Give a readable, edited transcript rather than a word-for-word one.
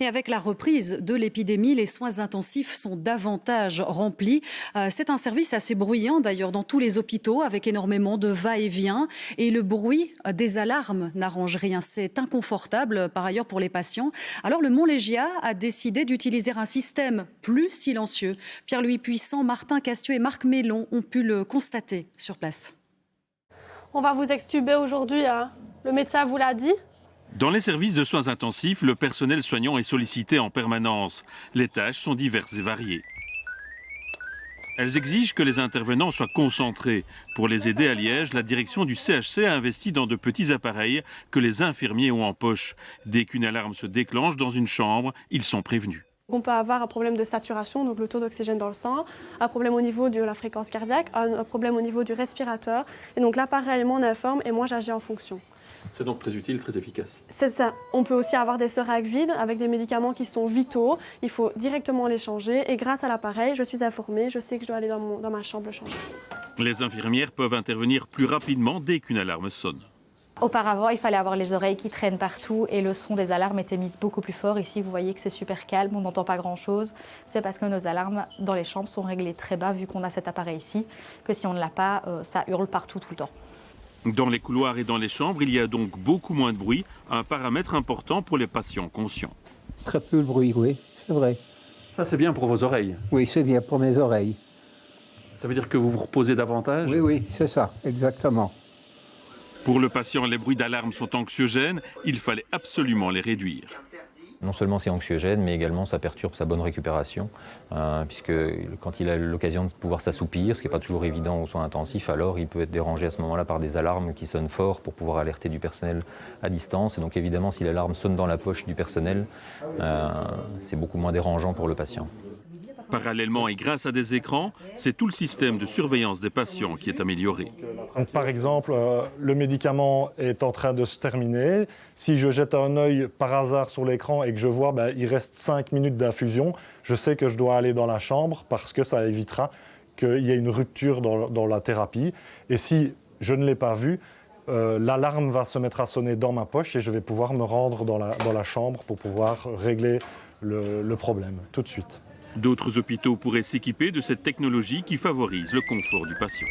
Et avec la reprise de l'épidémie, les soins intensifs sont davantage remplis. C'est un service assez bruyant d'ailleurs dans tous les hôpitaux avec énormément de va-et-vient. Et le bruit des alarmes n'arrange rien. C'est inconfortable par ailleurs pour les patients. Alors le Mont-Légia a décidé d'utiliser un système plus silencieux. Pierre-Louis Puissant, Martin Castieux et Marc Mélon ont pu le constater sur place. On va vous extuber aujourd'hui, hein. Le médecin vous l'a dit. Dans les services de soins intensifs, le personnel soignant est sollicité en permanence. Les tâches sont diverses et variées. Elles exigent que les intervenants soient concentrés. Pour les aider à Liège, la direction du CHC a investi dans de petits appareils que les infirmiers ont en poche. Dès qu'une alarme se déclenche dans une chambre, ils sont prévenus. On peut avoir un problème de saturation, donc le taux d'oxygène dans le sang, un problème au niveau de la fréquence cardiaque, un problème au niveau du respirateur. Et donc l'appareil m'en informe et moi j'agis en fonction. C'est donc très utile, très efficace. C'est ça. On peut aussi avoir des seringues vides avec des médicaments qui sont vitaux. Il faut directement les changer. Et grâce à l'appareil, je suis informée. Je sais que je dois aller dans ma chambre le changer. Les infirmières peuvent intervenir plus rapidement dès qu'une alarme sonne. Auparavant, il fallait avoir les oreilles qui traînent partout et le son des alarmes était mis beaucoup plus fort. Ici, vous voyez que c'est super calme, on n'entend pas grand-chose. C'est parce que nos alarmes dans les chambres sont réglées très bas, vu qu'on a cet appareil ici, que si on ne l'a pas, ça hurle partout tout le temps. Dans les couloirs et dans les chambres, il y a donc beaucoup moins de bruit, un paramètre important pour les patients conscients. Très peu de bruit, oui, c'est vrai. Ça, c'est bien pour vos oreilles. Oui, c'est bien pour mes oreilles. Ça veut dire que vous vous reposez davantage? Oui, c'est ça, exactement. Pour le patient, les bruits d'alarme sont anxiogènes, il fallait absolument les réduire. Non seulement c'est anxiogène, mais également ça perturbe sa bonne récupération, puisque quand il a l'occasion de pouvoir s'assoupir, ce qui n'est pas toujours évident aux soins intensifs, alors il peut être dérangé à ce moment-là par des alarmes qui sonnent fort pour pouvoir alerter du personnel à distance. Et donc évidemment, si l'alarme sonne dans la poche du personnel, c'est beaucoup moins dérangeant pour le patient. Parallèlement et grâce à des écrans, c'est tout le système de surveillance des patients qui est amélioré. Donc, par exemple, le médicament est en train de se terminer. Si je jette un œil par hasard sur l'écran et que je vois il reste 5 minutes d'infusion, je sais que je dois aller dans la chambre parce que ça évitera qu'il y ait une rupture dans la thérapie. Et si je ne l'ai pas vu, l'alarme va se mettre à sonner dans ma poche et je vais pouvoir me rendre dans la chambre pour pouvoir régler le problème tout de suite. D'autres hôpitaux pourraient s'équiper de cette technologie qui favorise le confort du patient.